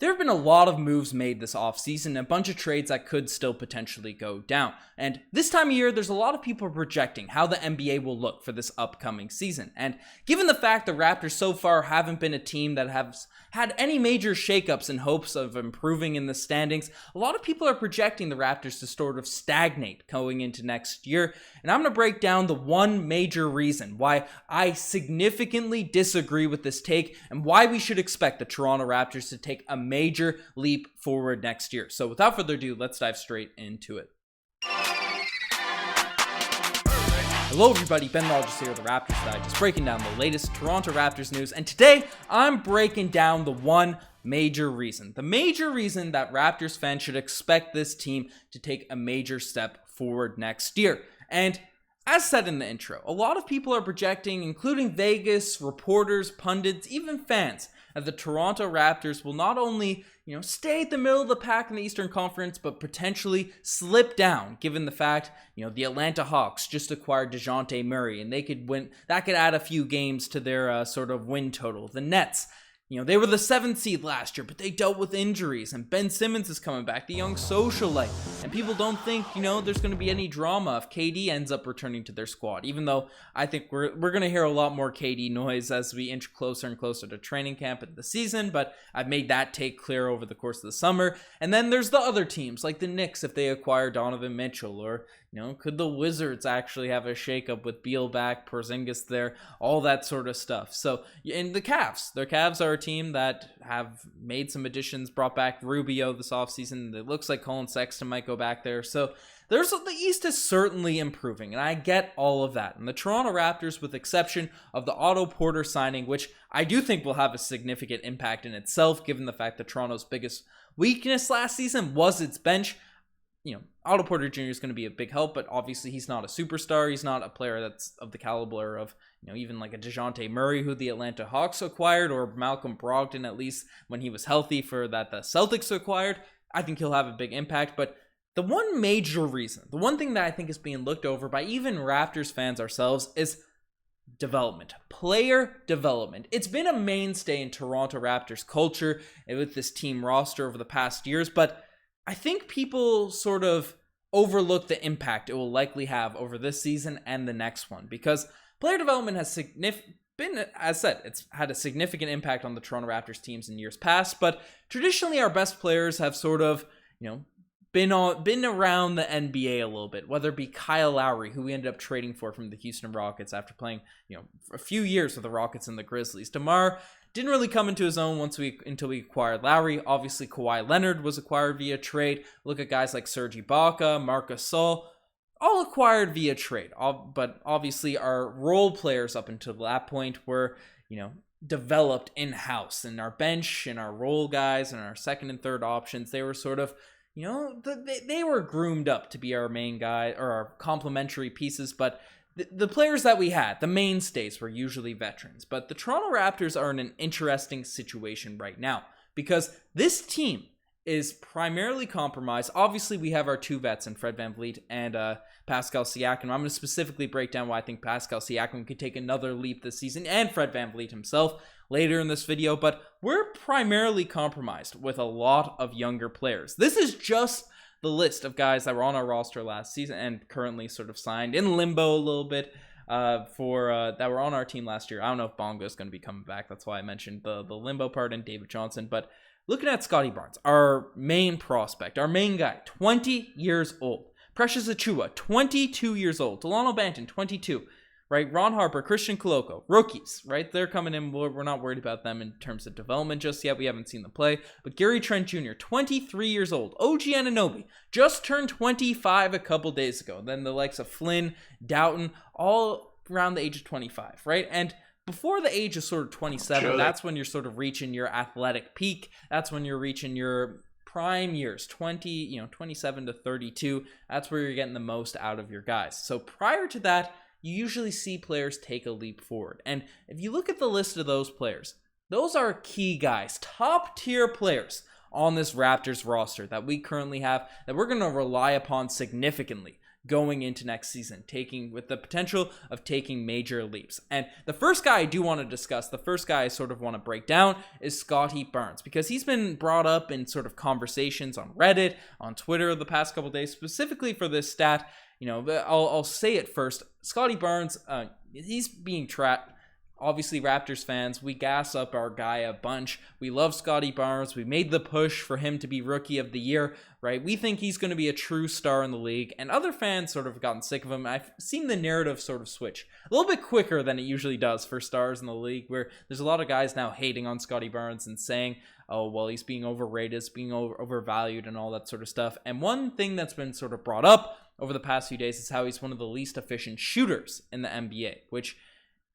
there have been a lot of moves made this offseason, a bunch of trades that could still potentially go down. And this time of year, there's a lot of people projecting how the NBA will look for this upcoming season. And given the fact the Raptors so far haven't been a team that has had any major shakeups in hopes of improving in the standings, a lot of people are projecting the Raptors to sort of stagnate going into next year. And I'm going to break down the one major reason why I significantly disagree with this take and why we should expect the Toronto Raptors to take a major leap forward next year. So without further ado, let's dive straight into it. Hello everybody, Ben Rogers here, the Raptors Digest, breaking down the latest Toronto Raptors news, and today I'm breaking down the one major reason. The major reason that Raptors fans should expect this team to take a major step forward next year. And as said in the intro, a lot of people are projecting, including Vegas, reporters, pundits, even fans, that the Toronto Raptors will not only, stay at the middle of the pack in the Eastern Conference, but potentially slip down, given the fact, the Atlanta Hawks just acquired DeJounte Murray, and that could add a few games to their sort of win total. The Nets, they were the 7th seed last year, but they dealt with injuries, and Ben Simmons is coming back, the young socialite, and people don't think, there's going to be any drama if KD ends up returning to their squad, even though I think we're going to hear a lot more KD noise as we inch closer and closer to training camp at the season, but I've made that take clear over the course of the summer. And then there's the other teams, like the Knicks, if they acquire Donovan Mitchell, or could the Wizards actually have a shakeup with Beal back, Porzingis there, all that sort of stuff. So, and the Cavs are a team that have made some additions, brought back Rubio this offseason. It looks like Colin Sexton might go back there. So the East is certainly improving, and I get all of that. And the Toronto Raptors, with exception of the Otto Porter signing, which I do think will have a significant impact in itself, given the fact that Toronto's biggest weakness last season was its bench. Otto Porter Jr. is going to be a big help, but obviously he's not a superstar. He's not a player that's of the caliber of, even like a DeJounte Murray, who the Atlanta Hawks acquired, or Malcolm Brogdon, at least when he was healthy, for that the Celtics acquired. I think he'll have a big impact, but the one major reason, the one thing that I think is being looked over by even Raptors fans ourselves is development, player development. It's been a mainstay in Toronto Raptors culture and with this team roster over the past years, but I think people sort of overlook the impact it will likely have over this season and the next one, because player development has been, as said, it's had a significant impact on the Toronto Raptors teams in years past, but traditionally our best players have sort of, been around the NBA a little bit, whether it be Kyle Lowry, who we ended up trading for from the Houston Rockets after playing, a few years with the Rockets and the Grizzlies. DeMar didn't really come into his own until we acquired Lowry. Obviously, Kawhi Leonard was acquired via trade. Look at guys like Serge Ibaka, Marc Gasol, all acquired via trade. But obviously, our role players up until that point were, developed in-house. And our bench and our role guys and our second and third options, they were sort of, they were groomed up to be our main guy or our complementary pieces, but the players that we had, the mainstays, were usually veterans. But the Toronto Raptors are in an interesting situation right now because this team is primarily compromised. Obviously, we have our two vets in Fred VanVleet and Pascal Siakam. I'm going to specifically break down why I think Pascal Siakam could take another leap this season, and Fred VanVleet himself later in this video. But we're primarily compromised with a lot of younger players. This is just the list of guys that were on our roster last season and currently sort of signed in limbo a little bit that were on our team last year. I don't know if Bongo is going to be coming back. That's why I mentioned the limbo part and David Johnson. But looking at Scotty Barnes, our main prospect, our main guy, 20 years old. Precious Achiuwa, 22 years old. Delano Banton, 22. Right? Ron Harper, Christian Koloko, rookies, right? They're coming in. We're not worried about them in terms of development just yet. We haven't seen them play. But Gary Trent Jr., 23 years old. OG Anunoby, just turned 25 a couple days ago. Then the likes of Flynn, Doughton, all around the age of 25, right? And before the age of sort of 27, that's when you're sort of reaching your athletic peak. That's when you're reaching your prime years, 27 to 32. That's where you're getting the most out of your guys. So prior to that, you usually see players take a leap forward. And if you look at the list of those players, those are key guys, top tier players on this Raptors roster that we currently have that we're going to rely upon significantly going into next season, with the potential of taking major leaps. And the first guy I do want to discuss, the first guy I sort of want to break down is Scotty Barnes, because he's been brought up in sort of conversations on Reddit, on Twitter the past couple days, specifically for this stat. I'll say it first. Scotty Barnes, he's being trapped. Obviously, Raptors fans, we gas up our guy a bunch. We love Scotty Barnes. We made the push for him to be Rookie of the Year, right? We think he's going to be a true star in the league, and other fans sort of gotten sick of him. I've seen the narrative sort of switch a little bit quicker than it usually does for stars in the league, where there's a lot of guys now hating on Scotty Barnes and saying, oh, well, he's being overrated, he's being overvalued and all that sort of stuff. And one thing that's been sort of brought up over the past few days is how he's one of the least efficient shooters in the NBA, which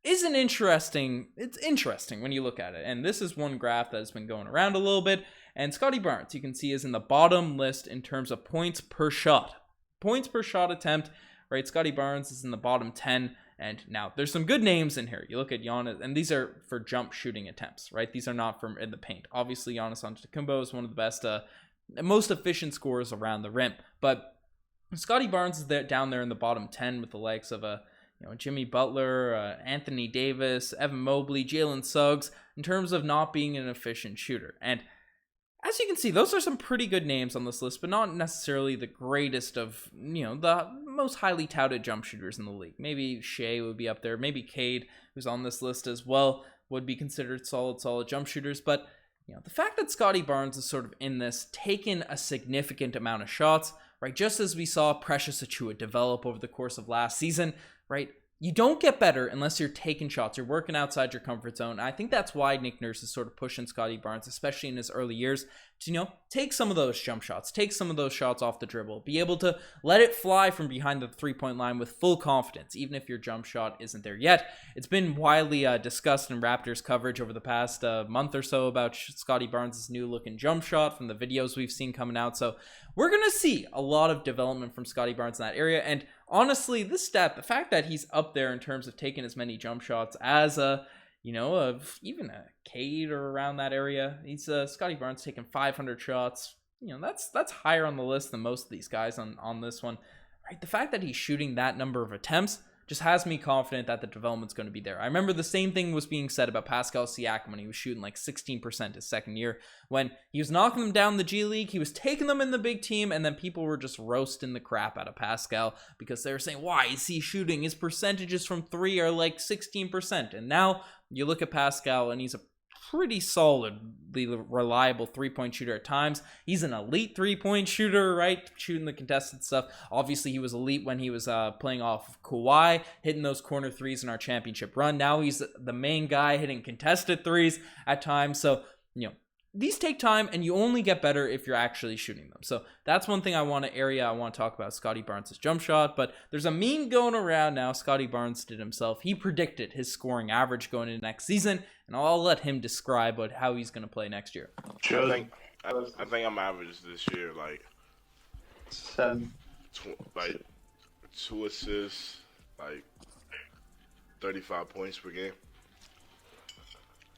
is it's interesting when you look at it. And this is one graph that has been going around a little bit. And Scotty Barnes, you can see, is in the bottom list in terms of points per shot. Points per shot attempt, right? Scotty Barnes is in the bottom 10. And now there's some good names in here. You look at Giannis, and these are for jump shooting attempts, right? These are not from in the paint. Obviously, Giannis Antetokounmpo is one of the best, most efficient scorers around the rim. But Scotty Barnes is down there in the bottom 10 with the likes of Jimmy Butler, Anthony Davis, Evan Mobley, Jalen Suggs, in terms of not being an efficient shooter. And as you can see, those are some pretty good names on this list, but not necessarily the greatest of, the most highly touted jump shooters in the league. Maybe Shea would be up there. Maybe Cade, who's on this list as well, would be considered solid jump shooters. But, the fact that Scotty Barnes is sort of in this, taking a significant amount of shots, right? Just as we saw Precious Achiuwa develop over the course of last season, right? You don't get better unless you're taking shots. You're working outside your comfort zone. I think that's why Nick Nurse is sort of pushing Scotty Barnes, especially in his early years, to, take some of those jump shots, take some of those shots off the dribble, be able to let it fly from behind the three-point line with full confidence, even if your jump shot isn't there yet. It's been widely discussed in Raptors coverage over the past month or so about Scotty Barnes' new looking jump shot from the videos we've seen coming out. So we're going to see a lot of development from Scotty Barnes in that area. And honestly, this stat, the fact that he's up there in terms of taking as many jump shots as even a Cade or around that area, he's Scotty Barnes taking 500 shots. That's higher on the list than most of these guys on this one. Right? The fact that he's shooting that number of attempts just has me confident that the development's going to be there. I remember the same thing was being said about Pascal Siakam when he was shooting like 16% his second year. When he was knocking them down in the G League, he was taking them in the big team, and then people were just roasting the crap out of Pascal because they were saying, why is he shooting? His percentages from three are like 16%. And now you look at Pascal, and he's a pretty solidly reliable three-point shooter at times. He's an elite three-point shooter, right? Shooting the contested stuff. Obviously, he was elite when he was playing off of Kawhi, hitting those corner threes in our championship run. Now he's the main guy hitting contested threes at times. So, these take time, and you only get better if you're actually shooting them. So that's one thing I want to talk about, Scotty Barnes' jump shot. But there's a meme going around now. Scotty Barnes did himself. He predicted his scoring average going into next season, and I'll let him describe how he's going to play next year. I think I'm average this year, like 7, like 2 assists, like 35 points per game.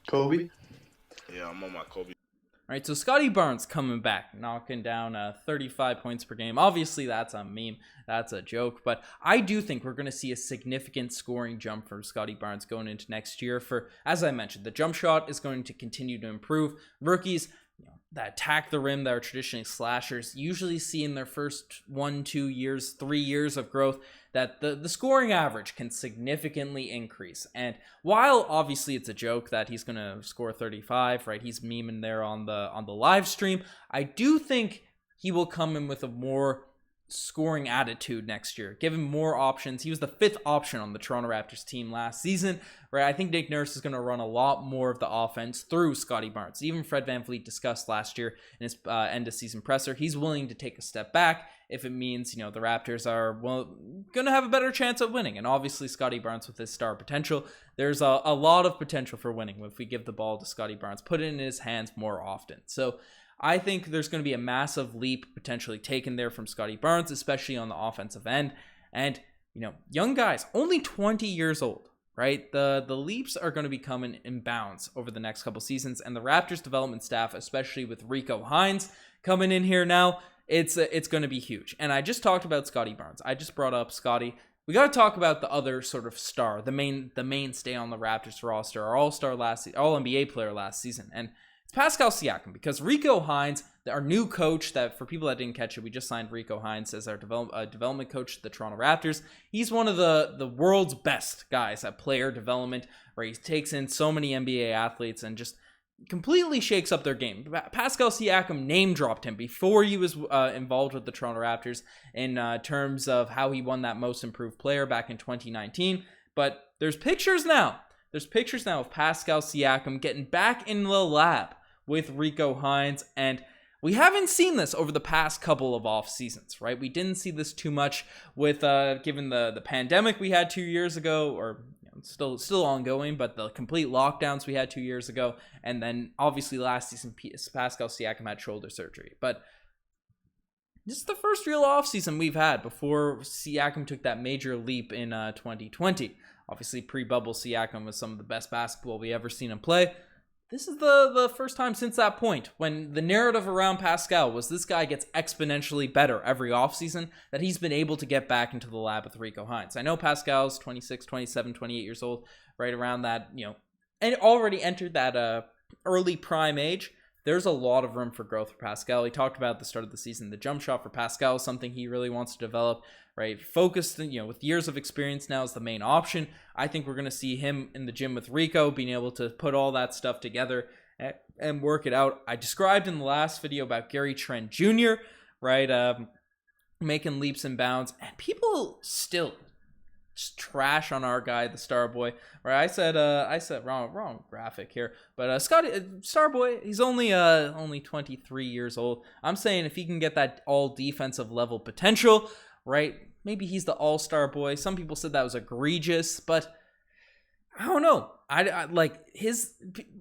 Kobe? Yeah, I'm on my Kobe. All right, so Scotty Barnes coming back, knocking down 35 points per game. Obviously, that's a meme. That's a joke. But I do think we're going to see a significant scoring jump for Scotty Barnes going into next year. As I mentioned, the jump shot is going to continue to improve. Rookies that attack the rim, that are traditionally slashers, usually see in their first 1, 2 years, 3 years of growth that the scoring average can significantly increase. And while obviously it's a joke that he's going to score 35, right? He's memeing there on the live stream. I do think he will come in with a more scoring attitude next year, give him more options. He was the 5th option on the Toronto Raptors team last season, right? I think Nick Nurse is going to run a lot more of the offense through Scotty Barnes. Even Fred VanVleet discussed last year in his end of season presser, he's willing to take a step back if it means, the Raptors are going to have a better chance of winning. And obviously Scotty Barnes with his star potential, there's a lot of potential for winning if we give the ball to Scotty Barnes, put it in his hands more often. So I think there's going to be a massive leap potentially taken there from Scotty Barnes, especially on the offensive end. And, young guys, only 20 years old, right? The leaps are going to be coming in bounds over the next couple seasons. And the Raptors development staff, especially with Rico Hines coming in here now, it's going to be huge. And I just talked about Scotty Barnes. I just brought up Scotty. We got to talk about the other sort of star, the mainstay on the Raptors roster, our all-star All-NBA player last season, and it's Pascal Siakam, because Rico Hines, our new coach, that for people that didn't catch it, we just signed Rico Hines as our development coach of the Toronto Raptors. He's one of the world's best guys at player development, where he takes in so many NBA athletes and just completely shakes up their game. Pascal Siakam name dropped him before he was involved with the Toronto Raptors in terms of how he won that most improved player back in 2019. But there's pictures now. There's pictures now of Pascal Siakam getting back in the lab with Rico Hines, and we haven't seen this over the past couple of off seasons, right? We didn't see this too much with given the pandemic we had 2 years ago, or still ongoing, but the complete lockdowns we had 2 years ago, and then obviously last season Pascal Siakam had shoulder surgery. But this is the first real offseason we've had before Siakam took that major leap in 2020. Obviously, pre-bubble Siakam was some of the best basketball we ever seen him play. This is the first time since that point when the narrative around Pascal was this guy gets exponentially better every offseason, that he's been able to get back into the lab with Rico Hines. I know Pascal's 26, 27, 28 years old, right around that, and already entered that early prime age. There's a lot of room for growth for Pascal. He talked about at the start of the season, the jump shot for Pascal is something he really wants to develop, right? Focused, with years of experience now as the main option. I think we're going to see him in the gym with Rico, being able to put all that stuff together and work it out. I described in the last video about Gary Trent Jr., right? Making leaps and bounds, and people still just trash on our guy, the Starboy. Right? I said wrong graphic here, but Starboy, he's only 23 years old. I'm saying if he can get that all defensive level potential, right? Maybe he's the all-star boy. Some people said that was egregious, but I don't know. I like his.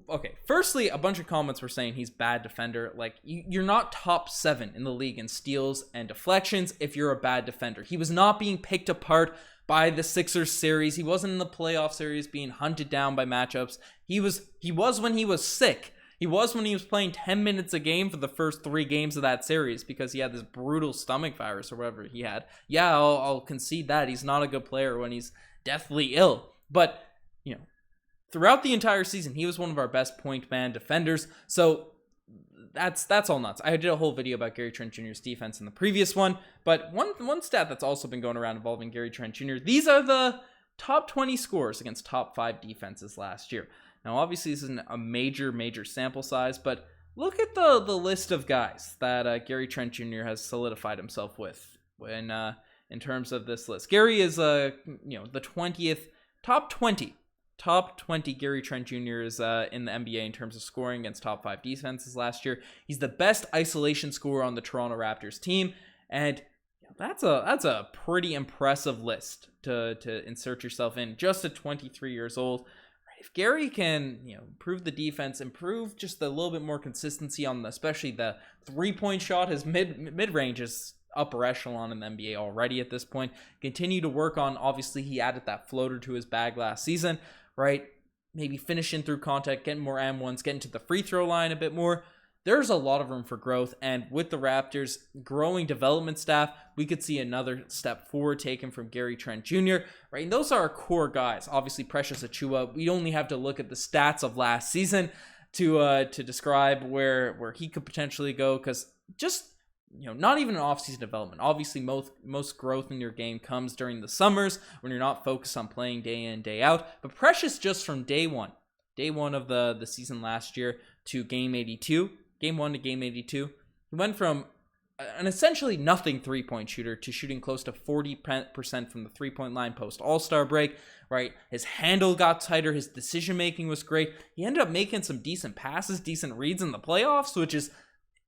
Okay, firstly, a bunch of comments were saying he's bad defender. Like, you're not top 7 in the league in steals and deflections if you're a bad defender. He was not being picked apart by the Sixers series. He wasn't in the playoff series being hunted down by matchups. He was when he was sick. He was when he was playing 10 minutes a game for the first 3 games of that series because he had this brutal stomach virus or whatever he had. Yeah, I'll concede that. He's not a good player when he's deathly ill. But, throughout the entire season, he was one of our best point man defenders. So that's all nuts. I did a whole video about Gary Trent Jr.'s defense in the previous one, but one stat that's also been going around involving Gary Trent Jr., these are the top 20 scores against top 5 defenses last year. Now, obviously, this isn't a major sample size, but look at the list of guys that Gary Trent Jr. has solidified himself with in terms of this list. Gary is the 20th, top 20 Gary Trent Jr. is in the NBA in terms of scoring against top 5 defenses last year. He's the best isolation scorer on the Toronto Raptors team, and that's a pretty impressive list to insert yourself in just at 23 years old. If Gary can, improve the defense, improve just a little bit more consistency on especially the 3-point shot, his mid-range is upper echelon in the NBA already at this point. Continue to work on, obviously he added that floater to his bag last season, right? Maybe finishing through contact, getting more M1s, getting to the free throw line a bit more. There's a lot of room for growth, and with the Raptors' growing development staff, we could see another step forward taken from Gary Trent Jr., right? And those are our core guys. Obviously, Precious Achiuwa, we only have to look at the stats of last season to describe where he could potentially go, because just, not even an off-season development. Obviously, most growth in your game comes during the summers when you're not focused on playing day in, day out. But Precious, just from day one of the season last year to game 82, Game 1 to Game 82, he went from an essentially nothing 3-point shooter to shooting close to 40% from the 3-point line post All-Star break, right? His handle got tighter. His decision-making was great. He ended up making some decent passes, decent reads in the playoffs, which is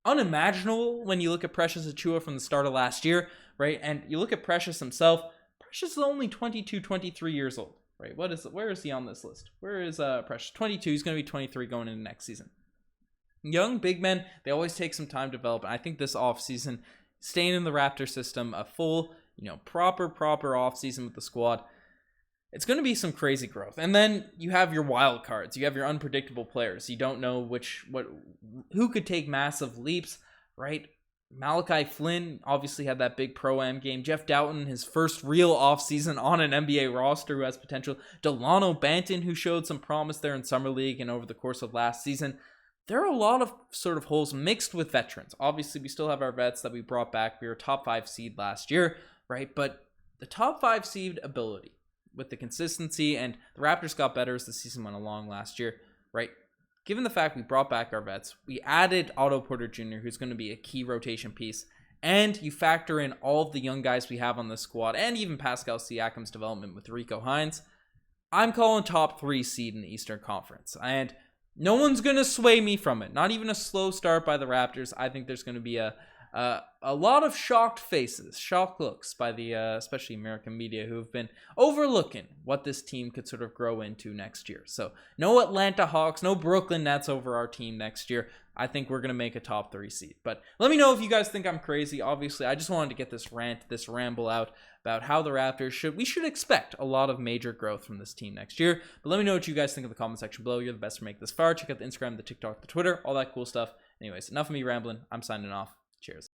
unimaginable when you look at Precious Achiuwa from the start of last year, right? And you look at Precious himself. Precious is only 22, 23 years old, right? Where is he on this list? Where is Precious? 22. He's going to be 23 going into next season. Young big men, they always take some time to develop. And I think this offseason, staying in the Raptor system, a full, proper offseason with the squad, it's going to be some crazy growth. And then you have your wild cards. You have your unpredictable players. You don't know who could take massive leaps, right? Malachi Flynn obviously had that big Pro-Am game. Jeff Doughton, his first real offseason on an NBA roster, who has potential. Delano Banton, who showed some promise there in Summer League and over the course of last season. There are a lot of sort of holes mixed with veterans. Obviously, we still have our vets that we brought back. We were top 5 seed last year, right? But the top 5 seed ability with the consistency, and the Raptors got better as the season went along last year, right? Given the fact we brought back our vets, we added Otto Porter Jr., who's going to be a key rotation piece, and you factor in all of the young guys we have on the squad, and even Pascal Siakam's development with Rico Hines, I'm calling top 3 seed in the Eastern Conference. And no one's going to sway me from it. Not even a slow start by the Raptors. I think there's going to be a lot of shocked faces, shocked looks by the especially American media, who have been overlooking what this team could sort of grow into next year. So no Atlanta Hawks, no Brooklyn Nets over our team next year. I think we're going to make a top 3 seed. But let me know if you guys think I'm crazy. Obviously, I just wanted to get this ramble out about how the Raptors we should expect a lot of major growth from this team next year. But let me know what you guys think in the comment section below. You're the best to make this far. Check out the Instagram, the TikTok, the Twitter, all that cool stuff. Anyways, enough of me rambling. I'm signing off. Cheers.